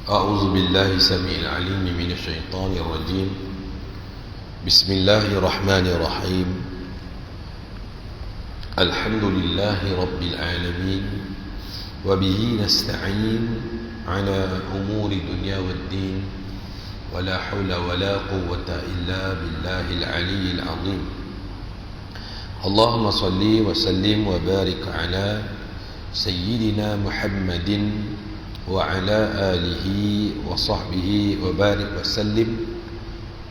أعوذ بالله السميع العليم من الشيطان الرجيم. بسم الله الرحمن الرحيم. الحمد لله رب العالمين، وبه نستعين على أمور الدنيا والدين، ولا حول ولا قوة إلا بالله العلي العظيم. اللهم صل وسلم وبارك على سيدنا محمد وعلى آله وصحبه وبارك وسلم.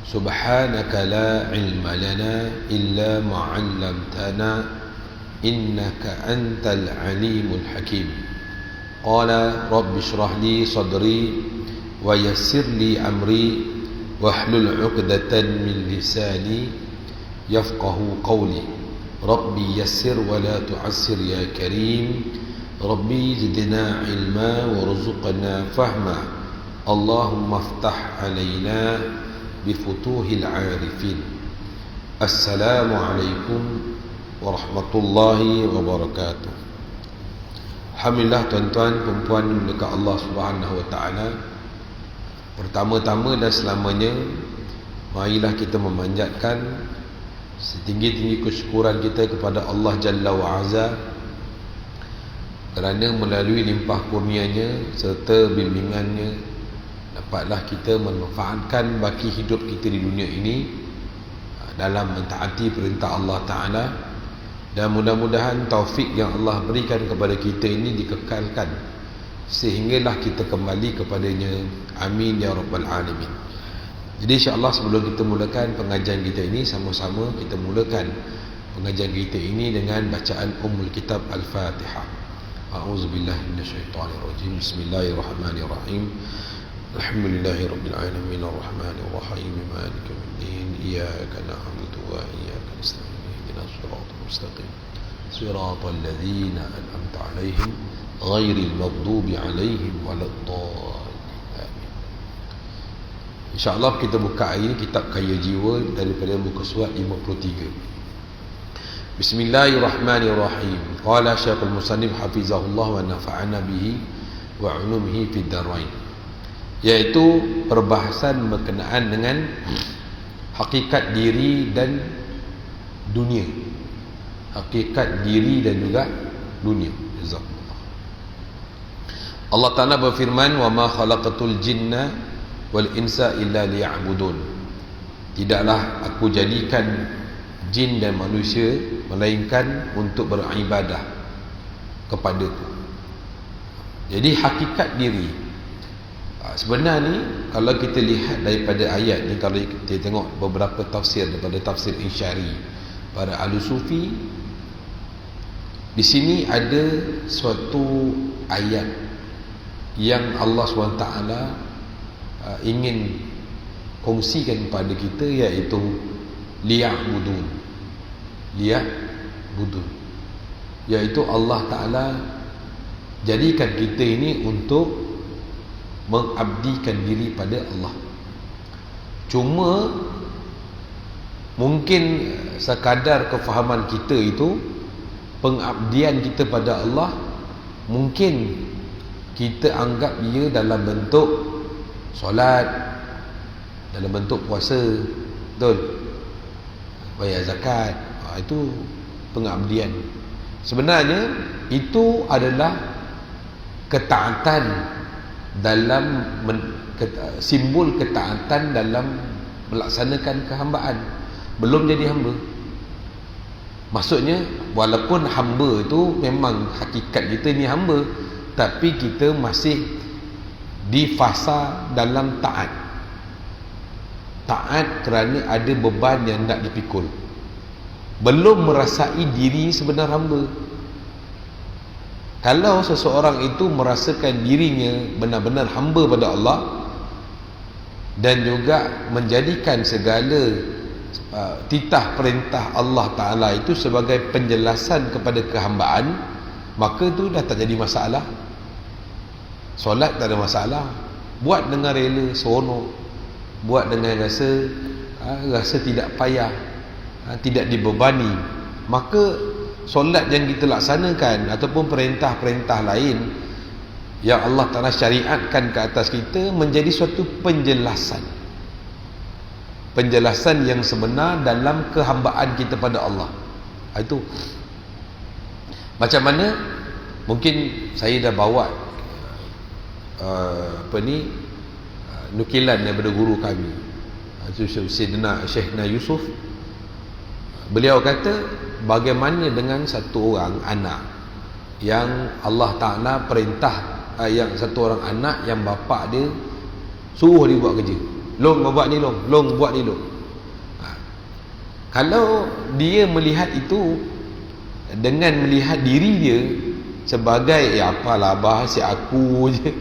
سبحانك لا علم لنا إلا ما علمتنا إنك أنت العليم الحكيم. قال رب اشرح لي صدري ويسر لي أمري واحلل عقدة من لساني يفقه قولي. ربي يسر ولا تعسر يا كريم. ربي زدنا علما وارزقنا فهما. اللهم افتح علينا بفتوح العارفين. السلام عليكم warahmatullahi wabarakatuh. Alhamdulillah tuan-tuan perempuan dekat Allah Subhanahu wa taala. Pertama-tama dan selamanya, marilah kita memanjatkan setinggi-tinggi kesyukuran kita kepada Allah Jalla wa Azza, kerana melalui limpah kurnianya serta bimbingannya dapatlah kita memanfaatkan baki hidup kita di dunia ini dalam mentaati perintah Allah Ta'ala. Dan mudah-mudahan taufik yang Allah berikan kepada kita ini dikekalkan sehinggalah kita kembali kepadanya. Amin ya Rabbal Alamin. Jadi insyaAllah sebelum kita mulakan pengajian kita ini, sama-sama kita mulakan pengajian kita ini dengan bacaan Ummul Kitab Al-Fatihah. A'udzubillahi minasyaitonirrajim. Bismillahirrahmanirrahim. Alhamdulillahi rabbil alamin arrahmanir rahim maliki yaumiddin. Iyyaka na'budu wa iyyaka nasta'in. Ihdinas siratal mustaqim. Siratal ladzina an'amta 'alaihim ghairil maghdubi 'alaihim waladdallin. Insya-Allah kita buka hari ini kitab Kaya Jiwa daripada muka surat 53. Bismillahirrahmanirrahim. Qala Syekhul Musannif hafizahullah wa nafa'ana bihi wa 'ulumihi fid darain. Iaitu perbahasan berkenaan dengan hakikat diri dan dunia. Hakikat diri dan juga dunia. Jazakallah. Allah Ta'ala berfirman, "Wa ma khalaqatul jinna wal insa illa liya'budun." Tidaklah aku jadikan jin dan manusia melainkan untuk beribadah kepadaku. Jadi hakikat diri sebenarnya, kalau kita lihat daripada ayat ni, kalau kita tengok beberapa tafsir daripada tafsir Insyari para ahli sufi, di sini ada suatu ayat yang Allah SWT ingin kongsikan kepada kita, iaitu liya'budun. Liya'budun, iaitu Allah Ta'ala jadikan kita ini untuk mengabdikan diri pada Allah. Cuma mungkin sekadar kefahaman kita itu, pengabdian kita pada Allah mungkin kita anggap ia dalam bentuk solat, dalam bentuk puasa, betul, bayar zakat. Itu pengabdian. Sebenarnya itu adalah ketaatan dalam simbol ketaatan dalam melaksanakan kehambaan. Belum jadi hamba. Maksudnya walaupun hamba itu memang hakikat kita ni hamba, tapi kita masih di fasa dalam taat. Taat kerana ada beban yang nak dipikul. Belum merasai diri sebenar hamba. Kalau seseorang itu merasakan dirinya benar-benar hamba pada Allah dan juga menjadikan segala titah perintah Allah Ta'ala itu sebagai penjelasan kepada kehambaan, maka itu dah tak jadi masalah. Solat tak ada masalah, buat dengan rela, seronok, buat dengan rasa tidak payah, tidak dibebani. Maka solat yang kita laksanakan ataupun perintah-perintah lain yang Allah Ta'ala syariatkan ke atas kita menjadi suatu penjelasan yang sebenar dalam kehambaan kita pada Allah. Itu macam mana, mungkin saya dah bawa nukilan daripada guru kami, Sayyidina Syekhna Yusuf. Beliau kata, bagaimana dengan satu orang anak yang Allah Ta'ala perintah, yang satu orang anak yang bapa dia suruh dia buat kerja, long buat ni, long buat ni, long. Kalau dia melihat itu dengan melihat diri dia sebagai apalah, abah si aku je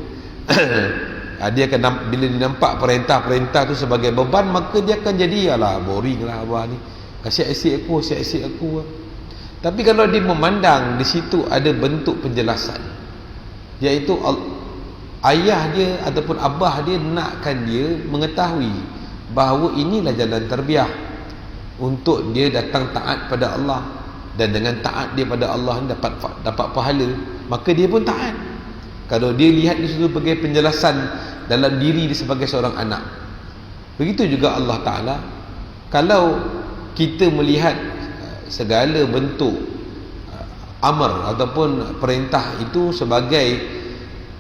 dia akan, bila dia nampak perintah-perintah tu sebagai beban, maka dia akan jadi alah boring lah abah ni, asyik-asyik aku. Tapi kalau dia memandang di situ ada bentuk penjelasan, iaitu ayah dia ataupun abah dia nakkan dia mengetahui bahawa inilah jalan terbiah untuk dia datang taat pada Allah, dan dengan taat dia pada Allah dapat pahala, maka dia pun taat. Kalau dia lihat di situ sebagai penjelasan dalam diri dia sebagai seorang anak. Begitu juga Allah Ta'ala, kalau kita melihat segala bentuk amar ataupun perintah itu sebagai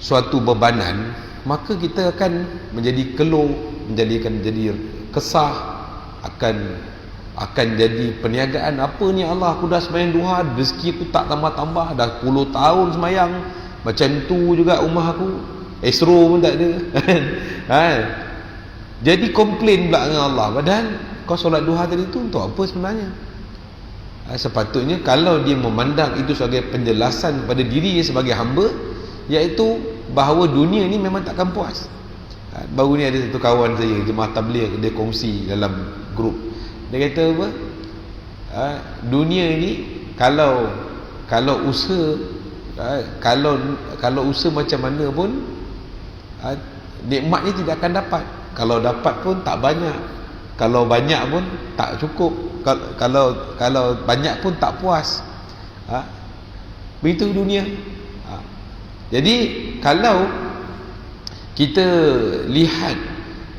suatu bebanan, maka kita akan menjadi keluh, menjadi kesah, akan jadi perniagaan. Apa ni Allah, aku dah sembahyang duha, rezeki aku tak tambah-tambah, dah 10 tahun sembahyang, macam tu juga rumah aku, esro pun tak ada. Jadi komplain pula dengan Allah, padahal kau solat duha tadi tu untuk apa sebenarnya? Sepatutnya kalau dia memandang itu sebagai penjelasan pada diri dia sebagai hamba, iaitu bahawa dunia ni memang takkan puas. Baru ni ada satu kawan saya, jemaah tabligh, dia kongsi dalam grup. Dia kata apa? Dunia ni kalau usaha, kalau usaha macam mana pun, nikmat ni tidak akan dapat. Kalau dapat pun tak banyak, kalau banyak pun tak cukup, kalau banyak pun tak puas. Begitu dunia. Jadi kalau kita lihat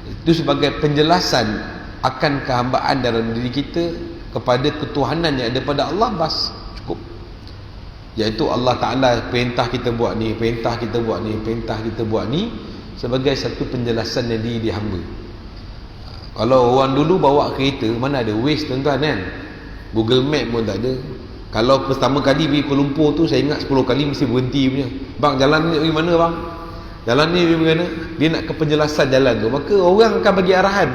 itu sebagai penjelasan akan kehambaan dalam diri kita kepada ketuhanan yang ada pada Allah, bas cukup. Iaitu Allah Ta'ala perintah kita buat ni, perintah kita buat ni, perintah kita buat ni, sebagai satu penjelasan yang diri hamba. Kalau orang dulu bawa kereta, mana ada Waze tuan-tuan kan, Google Map pun tak ada. Kalau pertama kali pergi Kuala Lumpur tu, saya ingat 10 kali mesti berhenti punya. Bang, jalan ni pergi mana bang? Jalan ni pergi mana? Dia nak ke penjelasan jalan tu, maka orang akan bagi arahan.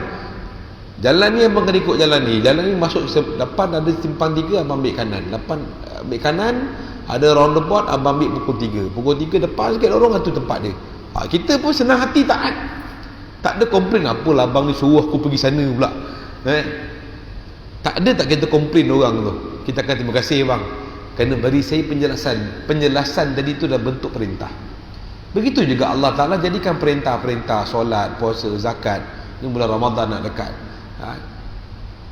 Jalan ni abang kena ikut jalan ni. Jalan ni masuk depan ada simpang 3, abang ambil kanan. Depan ambil kanan, ada roundabout, abang ambil pukul 3. Pukul 3 depan sikit lorong, itu tempat dia. Kita pun senang hati taat. Tak ada komplain, apalah abang ni suruh aku pergi sana pula. Tak ada, tak kita komplain orang tu. Kita akan terima kasih bang, kerana beri saya penjelasan. Penjelasan tadi tu dah bentuk perintah. Begitu juga Allah Ta'ala jadikan perintah-perintah solat, puasa, zakat. Ini bulan Ramadan nak dekat.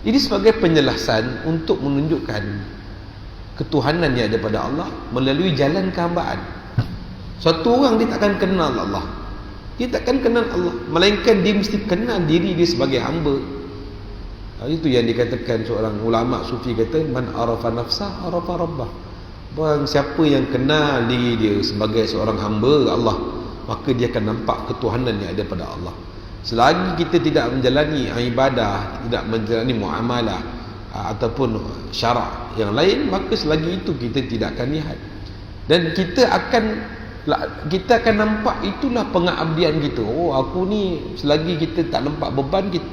Ini sebagai penjelasan untuk menunjukkan ketuhanan yang ada pada Allah melalui jalan kehambaan. Suatu orang dia takkan kenal Allah, dia takkan kenal Allah, melainkan dia mesti kenal diri dia sebagai hamba. Itu yang dikatakan seorang ulama sufi, kata man arafa nafsah arafa rabbah. Bang, siapa yang kenal diri dia sebagai seorang hamba Allah, maka dia akan nampak ketuhanan yang ada pada Allah. Selagi kita tidak menjalani ibadah, tidak menjalani muamalah ataupun syarak yang lain, maka selagi itu kita tidak akan lihat. Dan kita akan nampak itulah pengabdian kita. Oh, aku ni, selagi kita tak nampak beban kita,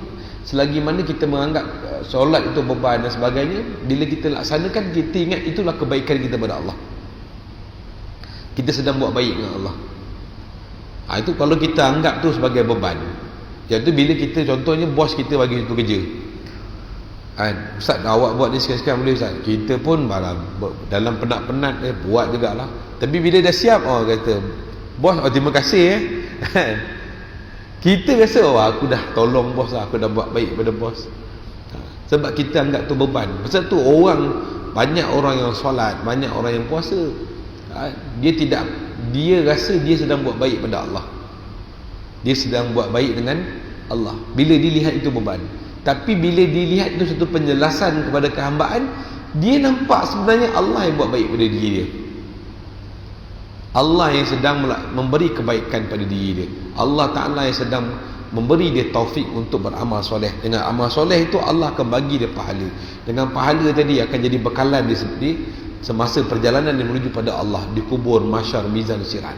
selagi mana kita menganggap solat itu beban dan sebagainya, bila kita laksanakan, kita ingat itulah kebaikan kita pada Allah. Kita sedang buat baik dengan Allah. Itu kalau kita anggap tu sebagai beban. Iaitu bila kita, contohnya bos kita bagi satu kerja, Ustaz, awak buat ni sekarang-sekarang boleh Ustaz? Kita pun dalam penat-penat buat jugalah. Tapi bila dah siap, kata bos, terima kasih kita rasa, aku dah tolong bos lah, aku dah buat baik pada bos. Sebab kita anggap tu beban. Pasal tu banyak orang yang solat, banyak orang yang puasa, dia dia rasa dia sedang buat baik pada Allah. Dia sedang buat baik dengan Allah bila dilihat itu beban. Tapi bila dilihat itu satu penjelasan kepada kehambaan, dia nampak sebenarnya Allah yang buat baik pada diri dia. Allah yang sedang memberi kebaikan pada diri dia. Allah Ta'ala yang sedang memberi dia taufik untuk beramal soleh. Dengan amal soleh itu Allah akan bagi dia pahala. Dengan pahala tadi akan jadi bekalan dia semasa perjalanan dia menuju pada Allah di kubur, mahsyar, mizan, sirat.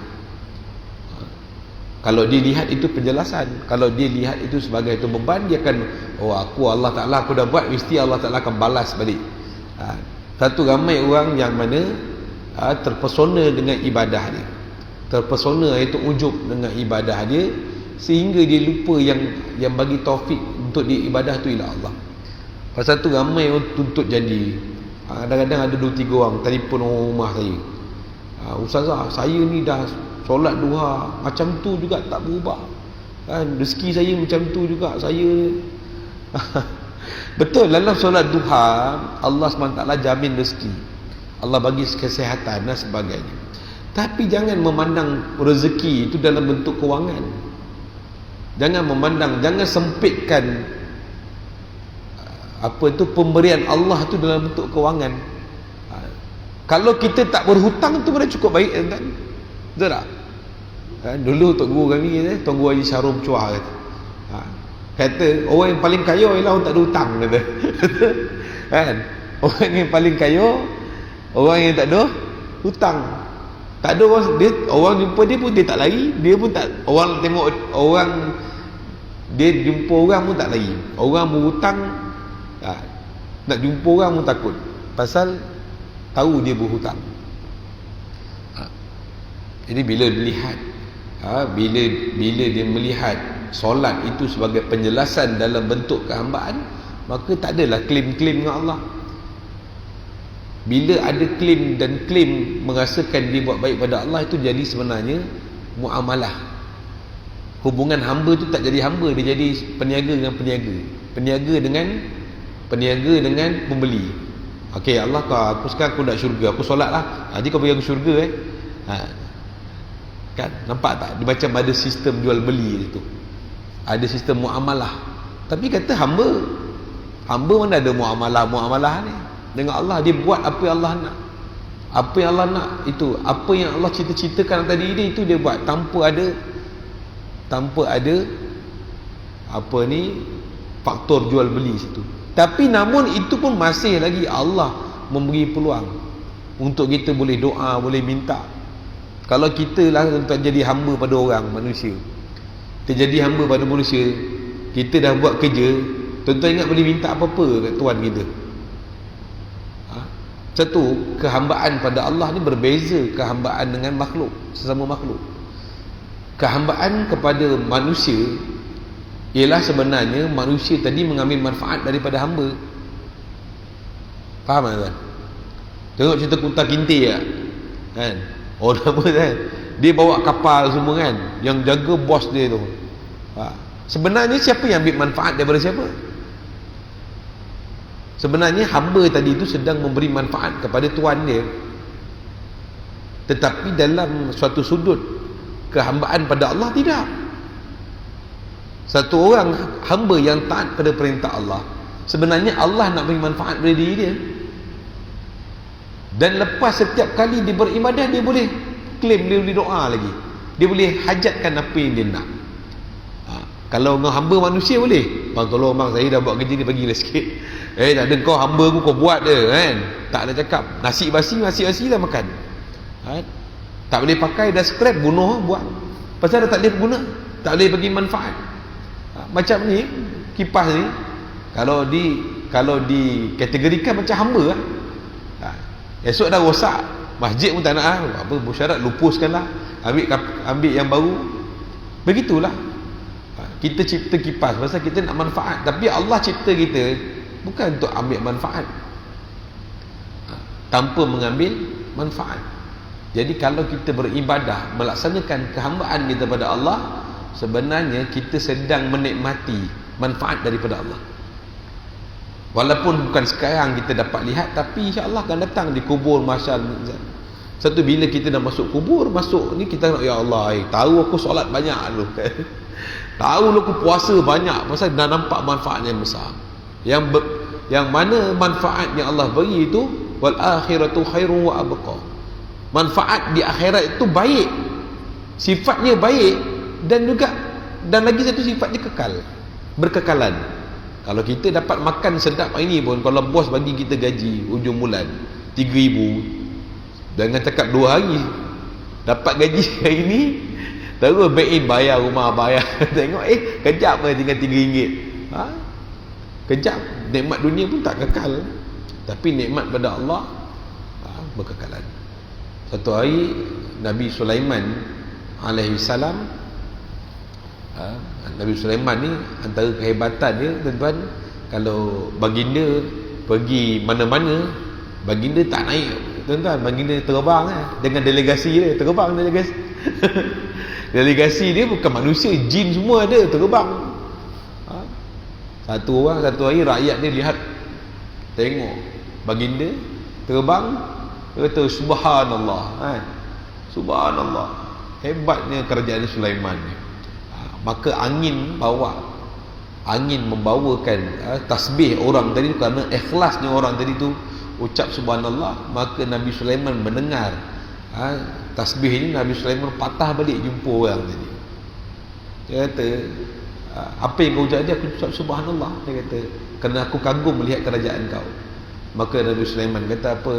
Kalau dia lihat itu penjelasan, kalau dia lihat itu sebagai itu beban, dia akan, oh aku Allah Ta'ala aku dah buat, mesti Allah Ta'ala akan balas balik. Satu ramai orang yang mana terpesona dengan ibadah dia, terpesona iaitu ujub dengan ibadah dia, sehingga dia lupa yang bagi taufik untuk dia ibadah tu ialah Allah. Pasal tu ramai orang tuntut jadi. Kadang-kadang ada 2-3 orang telefon rumah saya, Ustazah, saya ni dah solat duha macam tu juga tak berubah kan, rezeki saya macam tu juga saya. Betul, dalam solat duha Allah SWT jamin rezeki, Allah bagi kesihatan dan sebagainya. Tapi jangan memandang rezeki itu dalam bentuk kewangan. Jangan sempitkan pemberian Allah tu dalam bentuk kewangan. Kalau kita tak berhutang tu dah cukup baik kan? Betul tak? Dulu Tok Guru kami, Tok Guru Haji Syarum Chua kata orang yang paling kaya ialah orang tak ada hutang, kata. Kan? Orang yang paling kaya orang yang tak ada hutang. Tak ada orang jumpa dia pun dia tak lari, dia pun tak, orang tengok orang dia jumpa orang pun tak lari. Orang berhutang nak jumpa orang pun takut pasal tahu dia berhutang. Jadi bila melihat bila dia melihat solat itu sebagai penjelasan dalam bentuk kehambaan, maka tak adalah klaim-klaim dengan Allah. Bila ada klaim dan klaim merasakan dia buat baik pada Allah, itu jadi sebenarnya muamalah. Hubungan hamba tu tak jadi hamba, dia jadi peniaga dengan peniaga, peniaga dengan pembeli. Okey, Allah aku sekarang aku nak syurga, aku solat lah, jadi kau bagi aku syurga kan, nampak tak? Dia macam ada sistem jual beli itu, ada sistem muamalah. Tapi kata hamba mana ada muamalah ni dengan Allah. Dia buat apa yang Allah nak, apa yang Allah nak itu, apa yang Allah cita-citakan tadi dia, itu dia buat tanpa ada faktor jual beli situ. Tapi namun itu pun masih lagi Allah memberi peluang untuk kita boleh doa, boleh minta. Kalau kita lah untuk jadi hamba pada orang manusia, kita jadi hamba pada manusia, kita dah buat kerja, tuan-tuan ingat boleh minta apa-apa kat Tuhan kita. Satu, kehambaan pada Allah ni berbeza kehambaan dengan makhluk, sesama makhluk. Kehambaan kepada manusia ialah sebenarnya manusia tadi mengambil manfaat daripada hamba. Faham tak tuan? Tengok cerita Kunta Kinte kan? Nama kan? Dia bawa kapal semua kan, yang jaga bos dia tu. Sebenarnya siapa yang ambil manfaat daripada siapa? Sebenarnya hamba tadi itu sedang memberi manfaat kepada tuan dia. Tetapi dalam suatu sudut kehambaan pada Allah tidak. Satu orang hamba yang taat pada perintah Allah, sebenarnya Allah nak beri manfaat pada diri dia. Dan lepas setiap kali dia beribadah, dia boleh klaim, dia boleh doa lagi, dia boleh hajatkan apa yang dia nak. Kalau kau hamba manusia boleh, bang tolong bang, saya dah buat kerja ni, bagilah sikit. Tak ada, kau hamba aku, kau buat dia kan. Tak ada cakap nasi basi dah makan. Tak boleh pakai, dah scrap, bunuh, buang. Pasal dah tak boleh guna, tak boleh bagi manfaat. Macam ni kipas ni, kalau dikategorikan macam hamba lah. Esok dah rosak, masjid pun tak nak bersyarat lupuskanlah, ambil yang baru. Begitulah kita cipta kipas pasal kita nak manfaat. Tapi Allah cipta kita bukan untuk ambil manfaat, tanpa mengambil manfaat. Jadi kalau kita beribadah, melaksanakan kehambaan kita pada Allah, sebenarnya kita sedang menikmati manfaat daripada Allah. Walaupun bukan sekarang kita dapat lihat, tapi insya-Allah akan datang di kubur, mahsyar, Satu, bila kita dah masuk kubur, masuk ni kita nak, ya Allah, tahu aku solat banyak dulu kan. Tahu lu aku puasa banyak, pasal dah nampak manfaatnya yang besar. Yang mana manfaat yang Allah beri itu, wal akhiratu khairun wa abqa. Manfaat di akhirat itu baik, sifatnya baik, dan juga lagi satu sifat dia kekal, berkekalan. Kalau kita dapat makan sedap hari ni pun, kalau bos bagi kita gaji hujung bulan 3,000, jangan cakap 2 hari dapat gaji hari ni, terus back in bayar rumah, bayar tengok kejap tinggal RM3. Kejap. Nikmat dunia pun tak kekal, tapi nikmat pada Allah berkekalan. Satu hari Nabi Sulaiman alaihi salam, Nabi Sulaiman ni antara kehebatan dia, tuan-tuan, kalau baginda pergi mana-mana, baginda tak naik, tuan-tuan, baginda terbang dengan delegasi dia, terbang delegasi. Delegasi dia bukan manusia, jin semua ada, terbang. Satu orang, satu hari rakyat dia lihat, tengok baginda terbang, kata subhanallah, subhanallah, hebatnya kerajaan Sulaiman ni. Maka angin membawakan tasbih orang tadi tu, kerana ikhlasnya orang tadi tu ucap subhanallah. Maka Nabi Sulaiman mendengar tasbih ini, Nabi Sulaiman patah balik jumpa orang tadi. Dia kata, apa yang kau ucap dia? Aku ucap subhanallah. Dia kata, kerana aku kagum melihat kerajaan kau. Maka Nabi Sulaiman kata, apa,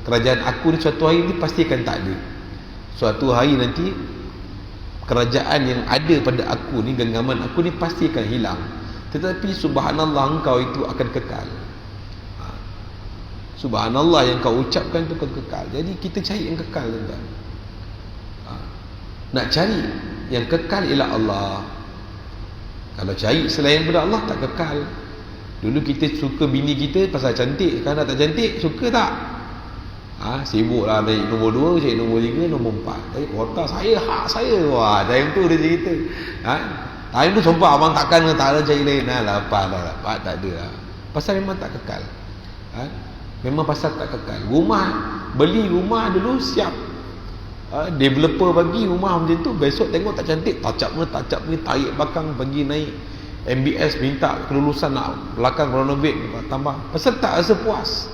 kerajaan aku ni suatu hari ni pasti akan tak ada. Suatu hari nanti kerajaan yang ada pada aku ni, genggaman aku ni pasti akan hilang, tetapi subhanallah engkau itu akan kekal. Subhanallah yang kau ucapkan itu akan kekal. Jadi kita cari yang kekal, tuan-tuan. Nak cari yang kekal ialah Allah. Kalau cari selain daripada Allah, tak kekal. Dulu kita suka bini kita pasal cantik, sekarang tak cantik, suka tak? Sibuklah naik nombor 2, cari nombor 3, nombor 4. Jadi kota saya, hak saya. Wah, time tu dia cerita. Time tu sumpah abang takkan tak ada cari lain. Lepas tak ada lah. Pasal memang tak kekal. Memang pasal tak kekal. Rumah, beli rumah dulu siap. Developer bagi rumah macam tu, besok tengok tak cantik, touch up ni, tarik belakang, bagi naik MBS, minta kelulusan nak belakang renovate, tambah. Pasal tak rasa puas.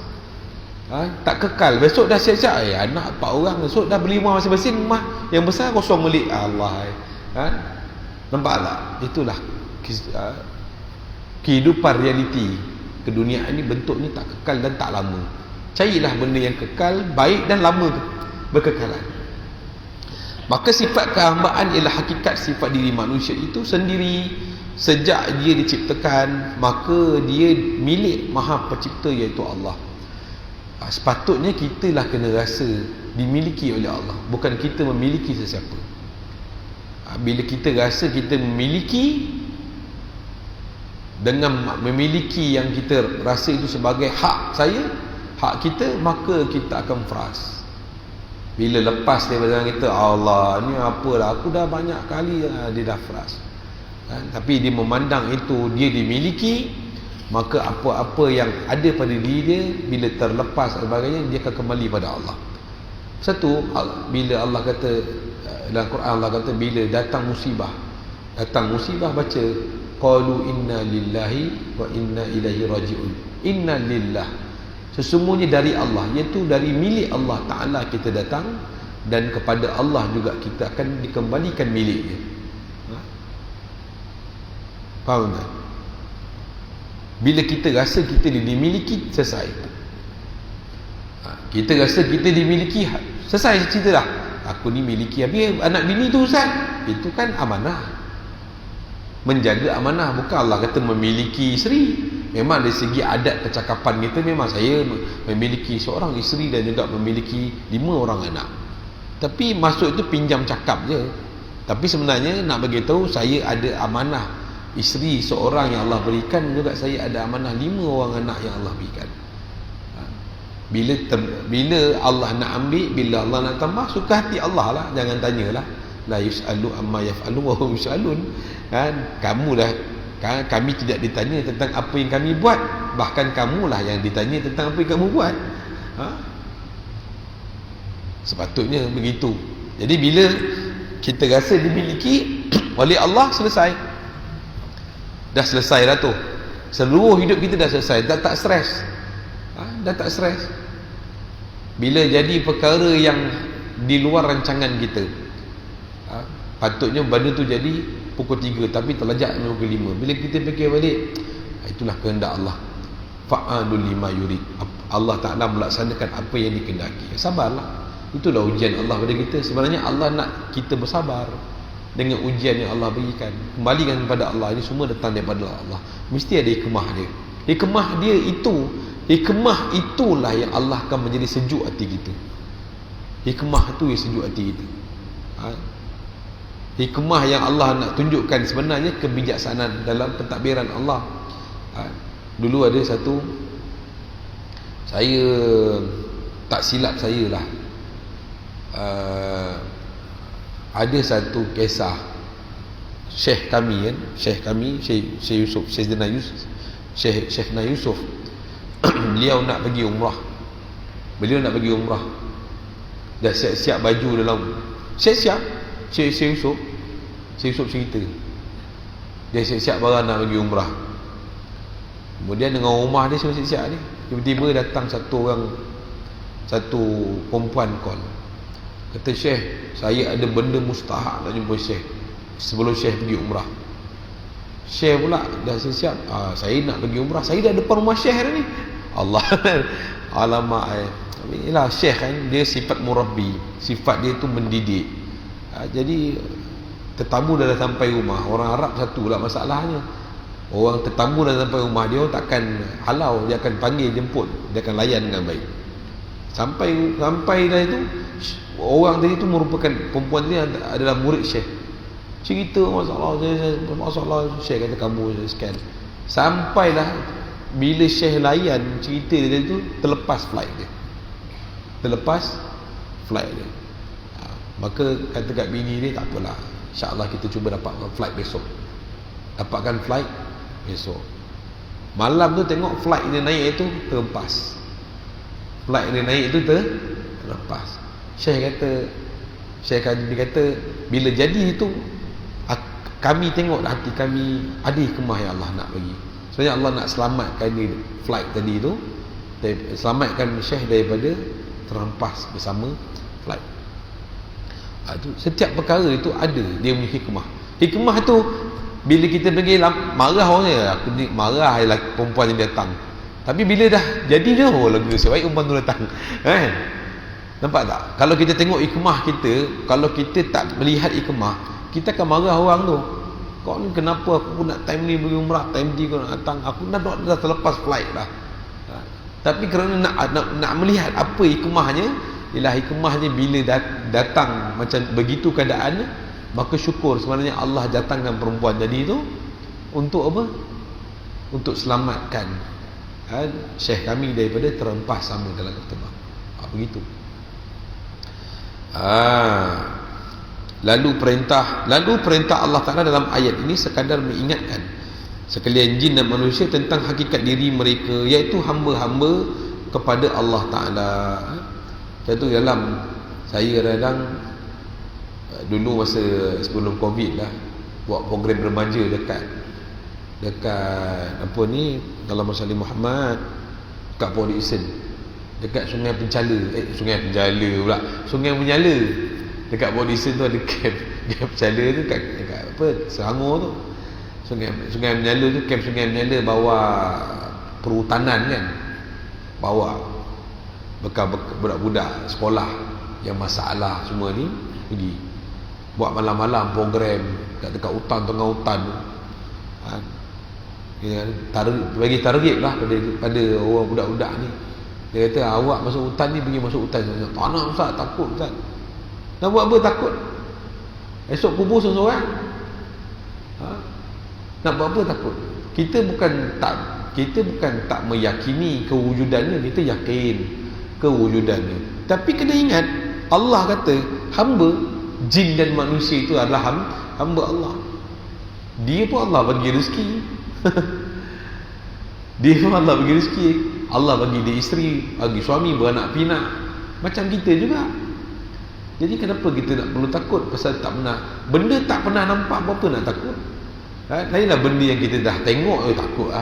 Tak kekal. Besok dah siap-siap, anak 4 orang, besok dah beli rumah masing-masing, rumah yang besar kosong balik. Allah. Nampak tak? Itulah kehidupan realiti keduniaan ni, bentuk ni tak kekal dan tak lama. Carilah benda yang kekal, baik dan lama berkekalan. Maka sifat kehambaan ialah hakikat sifat diri manusia itu sendiri. Sejak dia diciptakan, maka dia milik Maha Pencipta, iaitu Allah. Sepatutnya kita lah kena rasa dimiliki oleh Allah, bukan kita memiliki sesiapa. Bila kita rasa kita memiliki, dengan memiliki yang kita rasa itu sebagai hak saya, hak kita, maka kita akan frust. Bila lepas daripada kita, Allah ni apalah, aku dah banyak kali, dia dah frust. Tapi dia memandang itu dia dimiliki, maka apa-apa yang ada pada diri dia, bila terlepas sebagainya, dia akan kembali pada Allah. Satu, bila Allah kata dalam Quran, Allah kata bila datang musibah, baca qalu inna lillahi wa inna ilaihi raji'un. Inna lillah, sesungguhnya dari Allah, iaitu dari milik Allah Ta'ala kita datang, dan kepada Allah juga kita akan dikembalikan miliknya. Faham tak? Bila kita rasa kita dimiliki, selesai. Kita rasa kita dimiliki, selesai cerita dah. Aku ni miliki. Habis anak bini tu, Ustaz, itu kan amanah. Menjaga amanah. Bukan Allah kata memiliki isteri. Memang dari segi adat percakapan kita, memang saya memiliki seorang isteri dan juga memiliki 5 orang anak. Tapi maksud itu pinjam cakap je. Tapi sebenarnya nak bagi tahu, saya ada amanah isteri seorang yang Allah berikan, juga saya ada amanah 5 orang anak yang Allah berikan. Bila Allah nak ambil, bila Allah nak tambah, suka hati Allah lah. Jangan tanyalah, la yus'alu amma yaf'alu wa hum yus'alun. Kamulah, kami tidak ditanya tentang apa yang kami buat, bahkan kamulah yang ditanya tentang apa yang kamu buat. Sepatutnya begitu. Jadi bila kita rasa dimiliki oleh Allah, selesai. Dah selesai dah tu. Seluruh hidup kita dah selesai. Dah tak stres. Dah tak stres. Bila jadi perkara yang di luar rancangan kita, patutnya benda tu jadi pukul 3 tapi terlajak pukul 5. Bila kita fikir balik, itulah kehendak Allah. Fa'alul lima yurid. Allah Ta'ala melaksanakan apa yang dikehendaki. Sabarlah. Itulah ujian Allah pada kita. Sebenarnya Allah nak kita bersabar dengan ujian yang Allah berikan. Kembalikan kepada Allah. Ini semua datang daripada Allah. Mesti ada hikmah dia. Hikmah dia itu, hikmah itulah yang Allah akan menjadi sejuk hati kita. Hikmah itu yang sejuk hati kita. Hikmah yang Allah nak tunjukkan sebenarnya kebijaksanaan dalam pentadbiran Allah. Dulu ada satu, saya tak silap saya lah, ada satu kisah Syekh kami kan, Syekh Yusuf, Syekh Yusuf beliau nak pergi umrah. Dah siap-siap baju dalam, siap-siap. Syekh Yusuf cerita dia siap-siap barang nak pergi umrah. Kemudian dengan rumah dia semua siap-siap ni, tiba-tiba datang satu perempuan call, kata, Syekh, saya ada benda mustahak nak jumpa Syekh sebelum Syekh pergi umrah. Syekh pula dah siap, saya nak pergi umrah, saya dah depan rumah Syekh ni. Allah alamak. Yalah, Syekh kan dia sifat murabbi, sifat dia tu mendidik. Jadi tetamu dah sampai rumah, orang Arab satu lah masalahnya. Orang tetamu dah sampai rumah dia, orang takkan halau, dia akan panggil jemput, dia akan layan dengan baik. Sampai dah itu, orang tadi tu merupakan, perempuan tadi adalah murid Syekh. Cerita masalah Syekh kata, kamu sekian. Sampailah bila Syekh layan cerita dia tu, terlepas flight dia. Maka kata kat bini dia, tak apalah, insya-Allah kita cuba dapatkan flight besok. Malam tu tengok flight dia naik itu terlepas. Syekh kata bila jadi itu, kami tengok hati kami ada hikmah yang Allah nak bagi. Sebenarnya Allah nak selamatkan flight tadi tu, selamatkan Syekh daripada terhempas bersama flight. Setiap perkara itu ada dia punya hikmah. Hikmah tu bila kita pergi marah orangnya, aku ni marah ialah perempuan yang datang. Tapi bila dah jadi dia, lega, sebaik perempuan tu datang. Nampak tak? Kalau kita tengok hikmah kita, kalau kita tak melihat hikmah, kita akan marah orang tu. Kau ni kenapa aku nak time ni pergi umrah, time ni kau nak datang, aku dah terlepas flight dah. Tapi kerana nak melihat apa hikmahnya, ialah hikmahnya bila datang macam begitu keadaannya, maka syukur sebenarnya Allah datangkan perempuan tadi tu untuk apa? Untuk selamatkan Syekh kami daripada terhempas sama dalam terbang. Begitu. Lalu perintah Allah Ta'ala dalam ayat ini sekadar mengingatkan sekalian jin dan manusia tentang hakikat diri mereka, iaitu hamba-hamba kepada Allah Ta'ala. Contoh dalam saya kadang dulu masa sebelum Covid lah, buat program remaja dekat apa ni, dalam Masjid Muhammad, dekat Port Dickson, dekat Sungai Menyala. Dekat Port Dickson tu ada camp Penchala tu, dekat apa, Selangor tu. Sungai Menyala tu, camp Sungai Menyala bawah perhutanan kan, bawah bekal budak-budak sekolah yang masalah semua ni pergi buat malam-malam program dekat hutan, tengah hutan tu. Bagi target lah pada orang budak-budak ni. Dia kata, awak masuk hutan ni, pergi masuk hutan. Tak nak Ustaz, takut Ustaz. Nak buat apa takut? Esok kubur seorang. Nak buat apa takut? Kita bukan tak meyakini kewujudannya, kita yakin kewujudannya. Tapi kena ingat, Allah kata hamba, jin dan manusia itu adalah hamba Allah. Dia pun Allah bagi rezeki. Allah bagi dia isteri, bagi suami, beranak pinak. Macam kita juga. Jadi kenapa kita nak perlu takut? Pasal tak pernah, benda tak pernah nampak, apa nak takut? Lainlah benda yang kita dah tengok, takut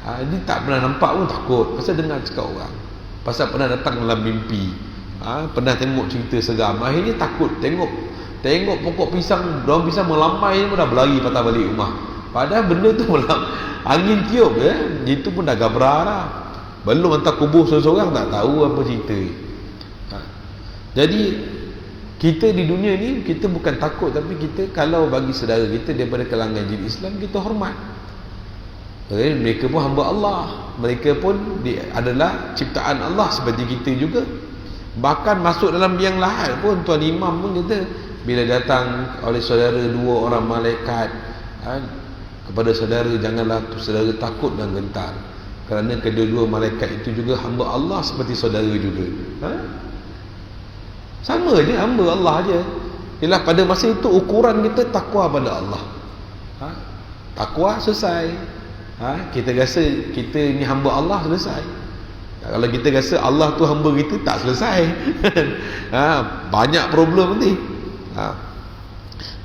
ini tak pernah nampak pun takut. Pasal dengar cakap orang, pasal pernah datang dalam mimpi, pernah tengok cerita seram, akhirnya takut. Tengok pokok pisang, daun pisang melambai pun dah berlari patah balik rumah. Padahal benda tu angin tiup itu pun dah gabra dah. Belum hantar kubur seseorang, tak tahu apa cerita. Jadi kita di dunia ni, kita bukan takut, tapi kita kalau bagi saudara kita daripada kalangan jin Islam, kita hormat. Mereka pun hamba Allah, mereka pun adalah ciptaan Allah seperti kita juga. Bahkan masuk dalam biang lahat pun Tuan Imam pun kata, bila datang oleh saudara 2 orang malaikat kepada saudara, janganlah saudara takut dan gentar, kerana kedua-dua malaikat itu juga hamba Allah seperti saudara juga. Sama je, hamba Allah je. Ialah pada masa itu ukuran kita takwa pada Allah. Takwa selesai. Kita rasa kita ni hamba Allah, selesai. Kalau kita rasa Allah tu hamba kita, tak selesai. Banyak problem nanti.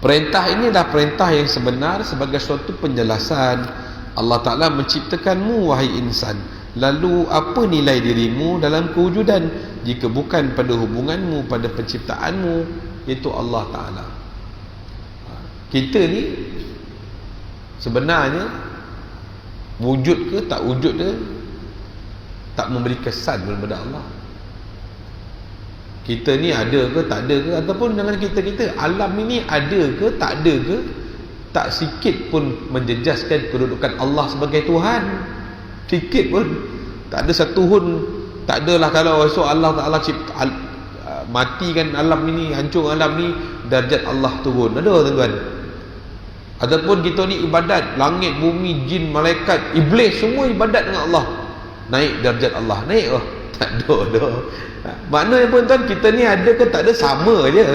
Perintah ini adalah perintah yang sebenar sebagai suatu penjelasan. Allah Ta'ala menciptakanmu, wahai insan. Lalu apa nilai dirimu dalam kewujudan jika bukan pada hubunganmu pada penciptaanmu, iaitu Allah Ta'ala. Kita ni sebenarnya wujud ke tak wujud ke, tak memberi kesan kepada Allah. Kita ni ada ke tak ada ke, ataupun dengan kita alam ini ada ke tak ada ke, tak sikit pun menjejaskan kedudukan Allah sebagai Tuhan. Sikit pun tak ada satu pun. Tak adalah kalau esok Allah Ta'ala cipta matikan alam ini, hancur alam ni, darjat Allah turun. Ada tuan-tuan? Ataupun kita ni ibadat, langit, bumi, jin, malaikat, iblis, semua ibadat dengan Allah, naik darjat Allah, naik ke? Tak ada. Maknanya pun tuan, kita ni ada ke tak ada, sama je.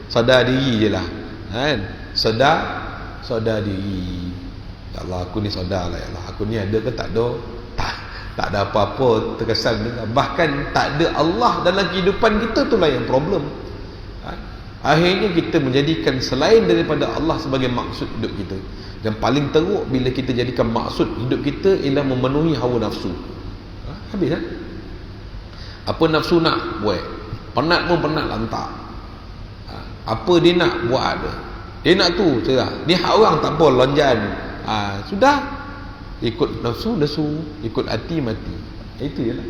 Sadar diri je lah kan? Sadar diri. Ya Allah, aku ni sadar lah. Ya Allah, aku ni ada ke tak ada, tak ada apa-apa terkesan dengan. Bahkan tak ada Allah dalam kehidupan kita, itulah yang problem. Akhirnya kita menjadikan selain daripada Allah sebagai maksud hidup kita. Dan paling teruk bila kita jadikan maksud hidup kita ialah memenuhi hawa nafsu. Habis kan? Apa nafsu nak buat, penat pun penat lantak. Apa dia nak buat ada. Dia nak tu cerah. Ni hak orang tak apa, lonjan. Sudah, ikut nafsu, ikut hati, mati. Itu je lah.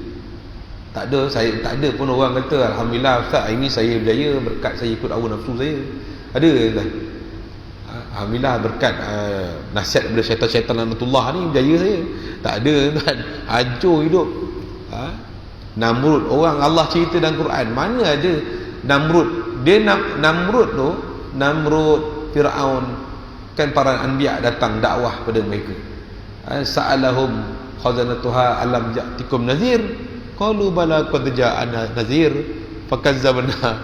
Tak ada pun orang kata, alhamdulillah Ustaz, hari ni saya berjaya berkat saya ikut hawa nafsu saya. Ada tak? Alhamdulillah berkat nasihat daripada syaitan-syaitan lanatullah ni berjaya saya. Tak ada kan? Hancur hidup. Namrud, orang Allah cerita dalam Quran, mana ada Namrud? Dia Namrud, Fir'aun, kan para anbiya datang dakwah pada mereka. Sa'alahum khazanatuha alam ja'tikum nazir, qalu bala qad ja'ana nazir fakazzabna.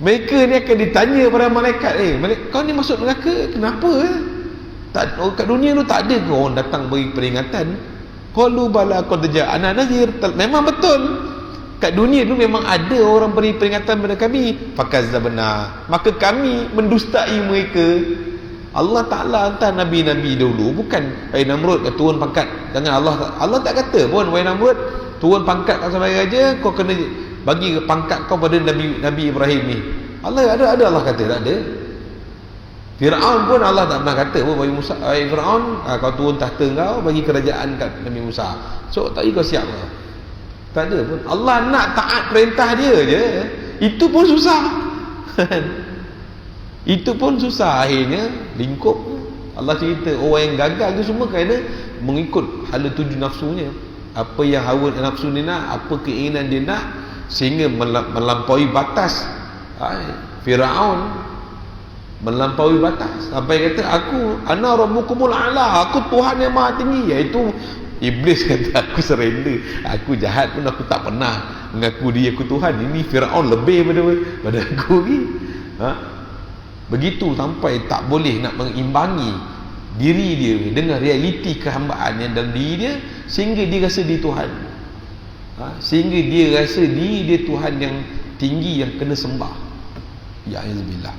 Mereka ni akan ditanya para malaikat, kau ni masuk neraka kenapa? Kat dunia tu tak ada ke orang datang beri peringatan? Qalu bala qad ja'ana nazir. Memang betul, kat dunia tu memang ada orang beri peringatan kepada kami. Fakazzabna, maka kami mendustai mereka. Allah Ta'ala hantar Nabi-Nabi dahulu, bukan wahai Namrud turun pangkat. Jangan Allah tak kata pun wahai Namrud turun pangkat kau sebagai raja, kau kena bagi pangkat kau pada Nabi Ibrahim ni. Allah ada Allah kata? Tak ada. Fir'aun pun Allah tak pernah kata pun wahai Musa, wahai Fir'aun, kau turun tahta kau, bagi kerajaan kat Nabi Musa. So tak kau siap ke? Tak ada pun. Allah nak taat perintah dia je, itu pun susah. Itu pun susah. Akhirnya lingkup. Allah cerita orang yang gagal tu semua kerana mengikut hala tuju nafsunya. Apa yang hawa nafsu dia nak, apa keinginan dia nak, sehingga melampaui batas. Firaun melampaui batas sampai kata, aku ana rabbukumul a'la, aku Tuhan yang maha tinggi. Iaitu iblis kata, aku surrender, aku jahat pun aku tak pernah mengaku dia aku Tuhan. Ini Firaun lebih pada aku ni. Begitu sampai tak boleh nak mengimbangi diri dia dengan realiti kehambaan yang dalam diri dia, sehingga dia rasa dia Tuhan. Sehingga dia rasa dia Tuhan yang tinggi yang kena sembah. Ya Alhamdulillah.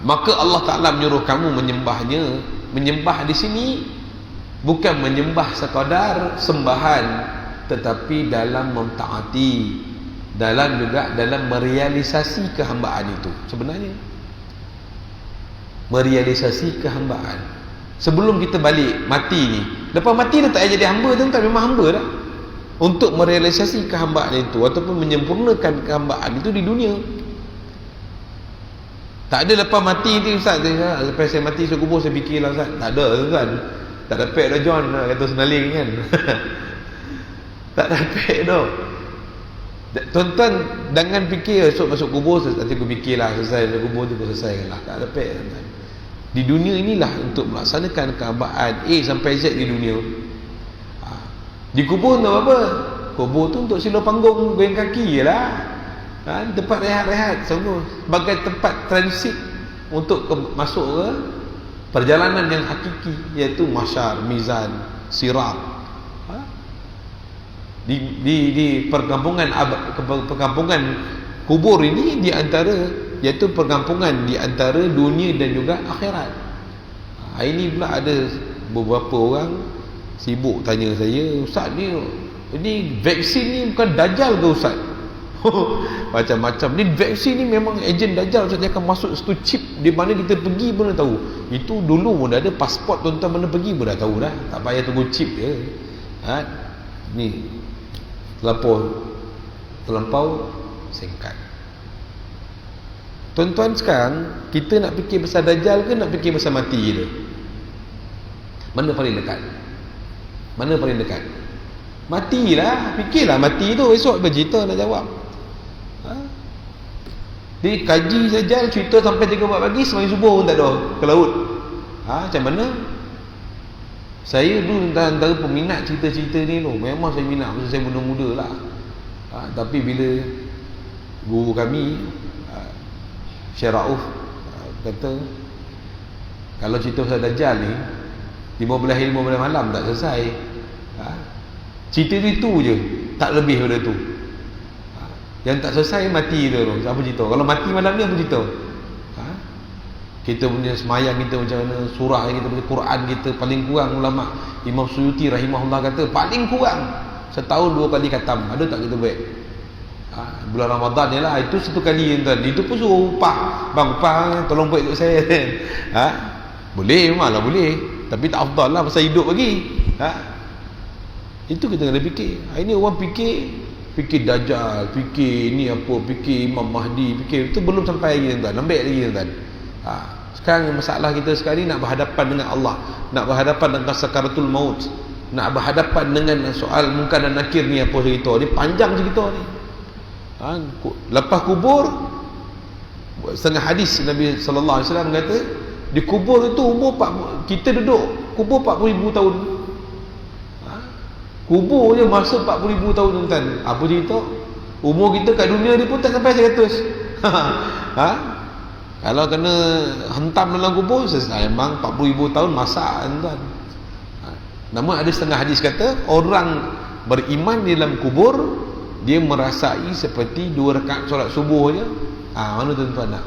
Maka Allah Ta'ala menyuruh kamu menyembahnya. Menyembah di sini bukan menyembah sekadar sembahan, tetapi dalam mentaati, dalam merealisasi kehambaan itu. Sebenarnya merealisasi kehambaan. Sebelum kita balik mati ni, lepas mati dah tak jadi hamba, tuan-tuan, memang hamba dah. Untuk merealisasi kehambaan itu ataupun menyempurnakan kehambaan itu di dunia. Tak ada lepas mati tu Ustaz, lepas saya mati saya kubur saya fikirlah Ustaz. Tak ada tuan. Tak dapat dah John kata senaling kan. Tak dapat dah. Tuan-tuan jangan fikir esok masuk kubur nanti aku fikirlah selesai masuk kubur tu aku selesaikanlah. Tak dapat tuan-tuan. Di dunia inilah untuk melaksanakan kehambaan A sampai Z di dunia. Di kubur tu apa? Kubur tu untuk sila panggung goyang kaki je lah. Tempat rehat-rehat semua sebagai tempat transit untuk masuk ke perjalanan yang hakiki, iaitu mahsyar, mizan, sirat. Di perkampungan kubur ini di antara, iaitu perkampungan di antara dunia dan juga akhirat. Ini pula ada beberapa orang sibuk tanya saya, Ustaz ni vaksin ni bukan dajal ke Ustaz? Macam-macam ni vaksin ni memang ejen dajal Ustaz, dia akan masuk satu chip di mana kita pergi pun dah tahu. Itu dulu pun dah ada pasport tuan-tuan, mana pergi pun dah tahu dah, tak payah tunggu chip je. Ni terlampau singkat. Tuan-tuan, sekarang kita nak fikir pasal dajal ke nak fikir pasal mati kita? Mana paling dekat? Mana paling dekat? Matilah, fikirlah mati tu, esok bercerita nak jawab. Dia kaji dajal, cerita sampai 3-4 pagi, semalam subuh pun tak ada ke laut. Macam mana? Saya dulu antara peminat cerita-cerita ni tu. Memang saya minat masa saya muda-muda lah. Tapi bila guru kami Syekh Rauf kata kalau cerita pasal dajal ni 15 malam tak selesai. Cerita itu je, tak lebih daripada tu. Yang tak selesai mati tu. Apa cerita? Kalau mati malam ni apa cerita? Kita punya semayang kita macam mana, surah kita punya Quran kita, paling kurang ulama Imam Suyuti rahimahullah kata paling kurang setahun 2 kali khatam. Ada tak kita buat? Bulan Ramadan ni lah, itu 1 kali tuan. Itu pun suruh upah. Bang, upah tolong buat untuk saya. Boleh, memanglah boleh. Tapi tak afdal lah pasal hidup lagi. Itu kita kena fikir. Ini orang fikir dajal, fikir ni apa, fikir Imam Mahdi, fikir itu belum sampai lagi tuan. Lambat lagi tuan. Sekarang masalah kita sekarang ni nak berhadapan dengan Allah, nak berhadapan dengan sakaratul maut, nak berhadapan dengan soal mungkar dan nakir ni, apa cerita ni, panjang cerita ni. Lepas kubur, setengah hadis Nabi sallallahu alaihi wasallam kata di kubur itu umur kita duduk kubur 40,000 tahun. Kubur je masa 40,000 tahun tuan. Apa cerita? Umur kita kat dunia ni pun tak sampai 100. Kalau kena hentam dalam kubur, memang 40,000 tahun masak tuan. Namun ada setengah hadis kata orang beriman di dalam kubur dia merasai seperti 2 rakaat solat subuh je. Mana tuan-tuan nak?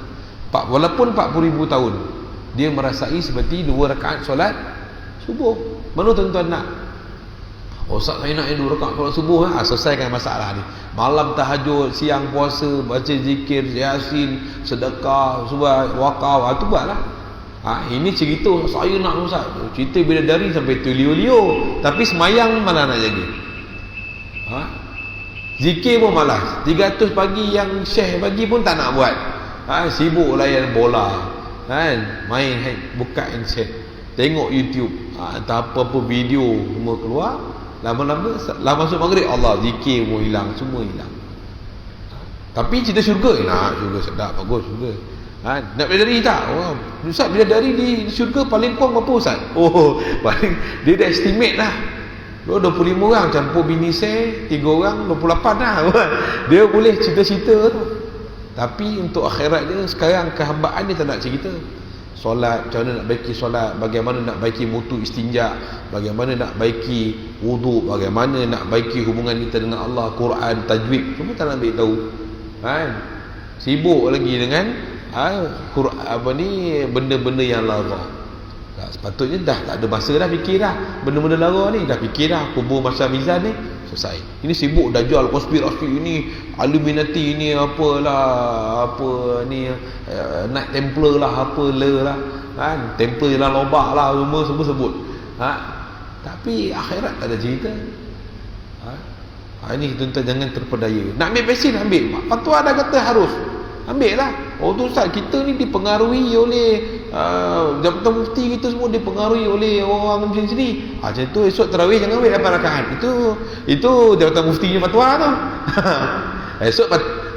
Walaupun 40,000 tahun dia merasai seperti 2 rakaat solat subuh. Mana tuan-tuan nak? Ustaz, saya nak 2 rakaat solat subuh. Selesaikan masalah ni. Malam tahajud, siang puasa, baca zikir, yasin, sedekah, subah, wakaf, itu buatlah. Ini cerita saya nak Ustaz. Cerita bidadari sampai tu liu-liu, tapi semayang mana nak jaga? Zikir pun malas. 300 pagi yang Syekh bagi pun tak nak buat. Sibuk layan bola, main buka handset, tengok YouTube, tak apa-apa video semua keluar. Lama-lama masuk maghrib, Allah, zikir pun hilang, semua hilang. Tapi cerita syurga, nak syurga sedap, bagus syurga. Nak bidadari tak? Ustaz, bidadari di syurga paling kurang berapa Ustaz? Paling dia dah estimate lah. 25 orang campur bini saya 3 orang 28 lah. Dia boleh cerita-cerita tu. Tapi untuk akhirat dia sekarang kehambaan dia tak nak cerita. Solat, macam mana nak baiki solat, bagaimana nak baiki mutu istinja, bagaimana nak baiki wuduk, bagaimana nak baiki hubungan kita dengan Allah, Quran, tajwid, semua tak nak beritahu. kan? Sibuk lagi dengan benda-benda yang lara. Sepatutnya dah tak ada masa dah fikir dah benda-benda lara ni, dah fikir dah kubur masa mizan ni selesai. Ini sibuk dajjal, konspirasi ini, Illuminati ni, apalah, apa ni, Night Templar lah, apa lah kan, Templar lah, lobak lah, semua sebut. Tapi akhirat tak ada cerita. Ini tuan-tuan jangan terpedaya. Nak ambil vaksin, ambil. Fatwa dah kata harus, ambil lah. Oh tu Ustaz, kita ni dipengaruhi oleh Jabatan Mufti, kita semua dipengaruhi oleh orang macam sini. Macam tu esok tarawih jangan ambil 8 rakaat. Itu Jabatan Mufti punya fatwa tu. Esok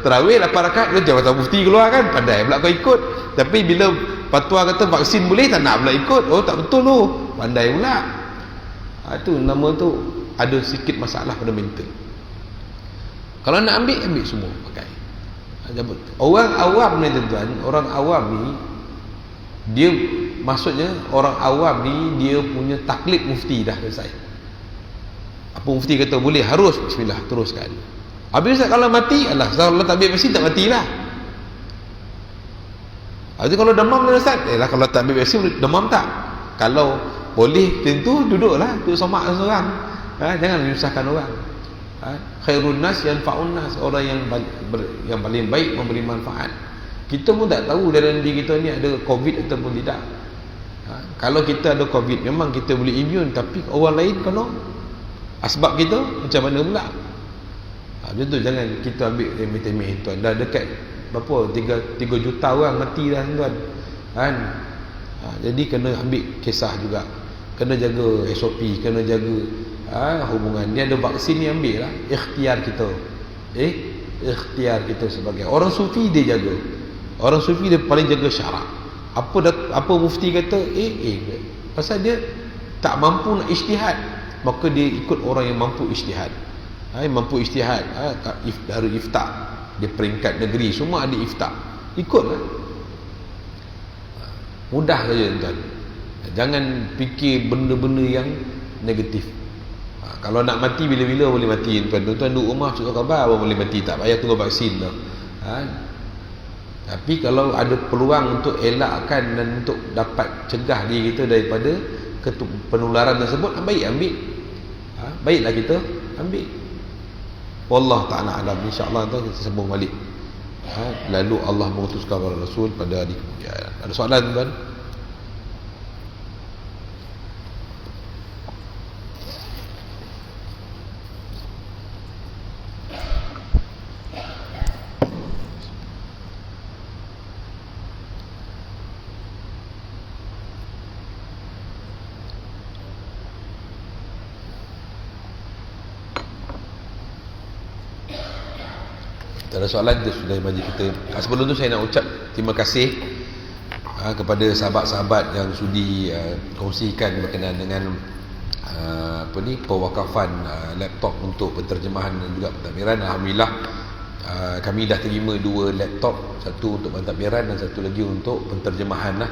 tarawih 8 rakaat, Jabatan Mufti keluar kan, pandai pula kau ikut. Tapi bila fatwa kata vaksin boleh, tak nak pula ikut. Oh tak betul tu, pandai pula. Tu nama tu ada sikit masalah pada mental. Kalau nak ambil semua pakai. Orang awam ni tuan-tuan, orang awam ni dia, maksudnya orang awam ni dia punya taklid mufti dah selesai. Apa mufti kata boleh, harus, bismillah, teruskan. Habis Ustaz, kalau mati, kalau tak ambil vaksin tak matilah. Habis kalau demam ni Ustaz, kalau tak ambil vaksin demam tak? Kalau boleh tentu duduklah, duduk somak seorang. Jangan menyusahkan orang. Khairun nas yanfa'un nas, orang yang paling baik memberi manfaat. Kita pun tak tahu dalam diri kita ni ada COVID ataupun tidak. Kalau kita ada COVID, memang kita boleh immune, tapi orang lain kena, asbab kita macam mana pula? Macam tu, jangan kita ambil remeh-temeh tuan. Dah dekat berapa, 3 juta orang mati dah tuan kan. Jadi kena ambil kisah juga, kena jaga SOP, kena jaga hubungan. Dia ada vaksin ni, ambil lah. Ikhtiar kita, ikhtiar kita sebagai orang sufi, dia jaga. Orang sufi dia paling jaga syarak. Apa mufti kata pasal dia tak mampu nak ijtihad, maka dia ikut orang yang mampu ijtihad. Mampu ijtihad, dari iftar, dia peringkat negeri semua ada iftar, ikutlah. Mudah saja tuan. Jangan fikir benda-benda yang negatif. Kalau nak mati bila-bila boleh mati tuan. Tuan duduk rumah suka khabar boleh mati, tak payah tunggu vaksin dah. Tapi kalau ada peluang untuk elakkan dan untuk dapat cegah diri kita daripada penularan tersebut, baik ambil. Baiklah kita ambil. Wallah ta'ala alam. InsyaAllah tu kita sambung balik. Lalu Allah mengutuskan para Rasul pada hari kemudian. Ada soalan tuan? Tak ada soalan, dia sudah bagi kita. Sebelum tu saya nak ucap terima kasih kepada sahabat-sahabat yang sudi kongsikan berkenaan dengan pewakafan laptop untuk penterjemahan dan juga pentadbiran. Alhamdulillah, kami dah terima 2 laptop, satu untuk pentadbiran dan satu lagi untuk penterjemahan lah.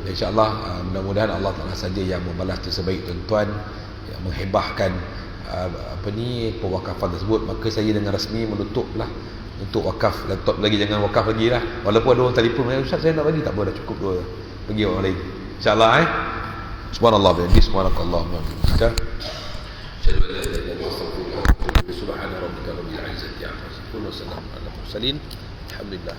InsyaAllah mudah-mudahan Allah Ta'ala saja yang membalas tersebaik tuan-tuan, yang menghebahkan pewakafan tersebut. Maka saya dengan rasmi menutup lah untuk wakaf laptop lagi. Jangan wakaf lagi lah, walaupun ada orang telefon, Ustaz saya nak bagi, tak apa, dah cukup 2, bagi orang lain insyaAllah. Subhanallah bihamdihi, subhanakallahumma wa bihamdika, asyhadu an la ilaha illa anta, astaghfiruka wa atubu ilaik. Subhana rabbika rabbil izzati amma yasifun wa salamun alal mursalin, alhamdulillah.